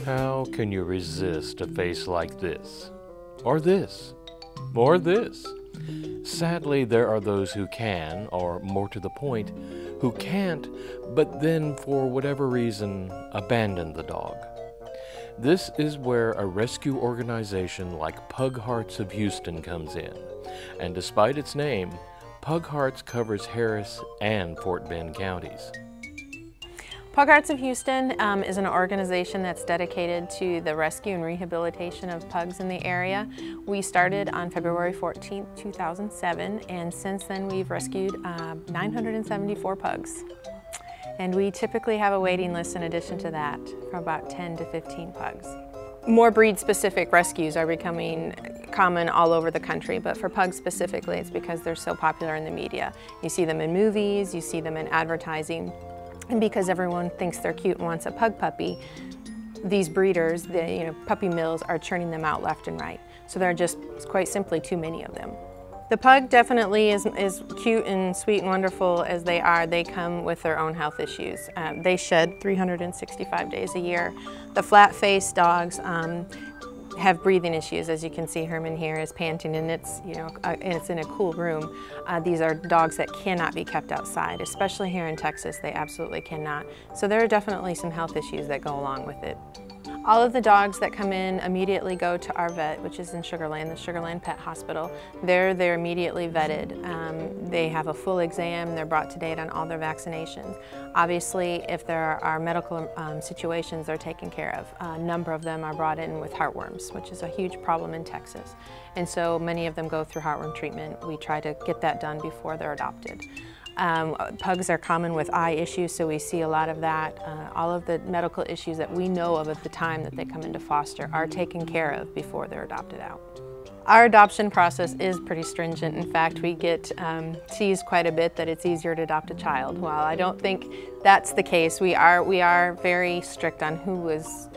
How can you resist a face like this? Or this? Or this? Sadly, there are those who can, or more to the point, who can't, but then for whatever reason, abandon the dog. This is where a rescue organization like Pug Hearts of Houston comes in. And despite its name, Pug Hearts covers Harris and Fort Bend counties. Pug Hearts of Houston is an organization that's dedicated to the rescue and rehabilitation of pugs in the area. We started on February 14, 2007, and since then we've rescued 974 pugs. And we typically have a waiting list in addition to that for about 10 to 15 pugs. More breed-specific rescues are becoming common all over the country, but for pugs specifically, it's because they're so popular in the media. You see them in movies, you see them in advertising, and because everyone thinks they're cute and wants a pug puppy, these breeders, the puppy mills, are churning them out left and right. So there are just quite simply too many of them. The pug definitely is cute and sweet and wonderful as they are. They come with their own health issues. They shed 365 days a year. The flat-faced dogs have breathing issues. As you can see, Herman here is panting, and it's in a cool room. These are dogs that cannot be kept outside, especially here in Texas. They absolutely cannot. So there are definitely some health issues that go along with it. All of the dogs that come in immediately go to our vet, which is in Sugar Land, the Sugar Land Pet Hospital. They're immediately vetted. They have a full exam. They're brought to date on all their vaccinations. Obviously, if there are medical situations, they're taken care of. A number of them are brought in with heartworms, which is a huge problem in Texas. And so many of them go through heartworm treatment. We try to get that done before they're adopted. Pugs are common with eye issues, so we see a lot of that. All of the medical issues that we know of at the time that they come into foster are taken care of before they're adopted out. Our adoption process is pretty stringent. In fact, we get teased quite a bit that it's easier to adopt a child. While I don't think that's the case, we are very strict on who is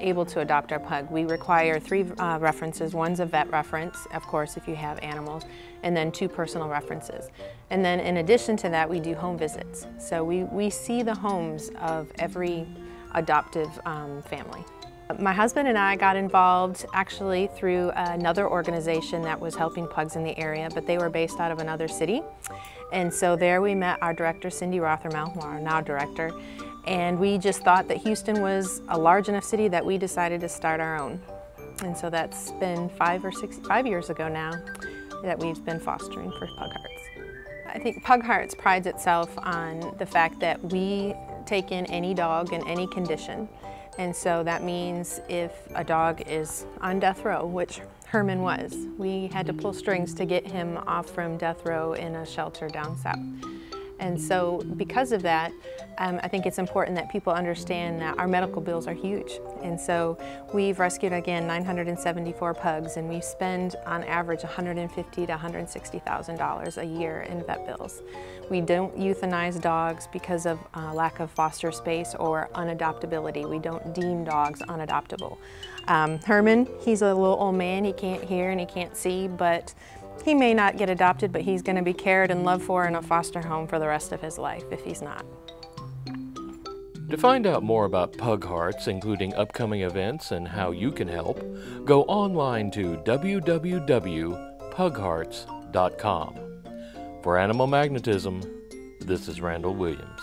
able to adopt our pug. We require 3 references. One's a vet reference, of course, if you have animals, and then 2 personal references. And then in addition to that, we do home visits. So we see the homes of every adoptive family. My husband and I got involved actually through another organization that was helping pugs in the area, but they were based out of another city. And so there we met our director, Cindy Rothermel, our now director, and we just thought that Houston was a large enough city that we decided to start our own. And so that's been 5 years ago now that we've been fostering for Pug Hearts. I think Pug Hearts prides itself on the fact that we take in any dog in any condition. And so that means if a dog is on death row, which Herman was, we had to pull strings to get him off from death row in a shelter down south. And so because of that, I think it's important that people understand that our medical bills are huge. And so we've rescued, again, 974 pugs, and we spend on average $150,000 to $160,000 a year in vet bills. We don't euthanize dogs because of lack of foster space or unadoptability. We don't deem dogs unadoptable. Herman, he's a little old man. He can't hear and he can't see, but he may not get adopted, but he's going to be cared and loved for in a foster home for the rest of his life if he's not. To find out more about Pug Hearts, including upcoming events and how you can help, go online to www.pughearts.com. For Animal Magnetism, this is Randall Williams.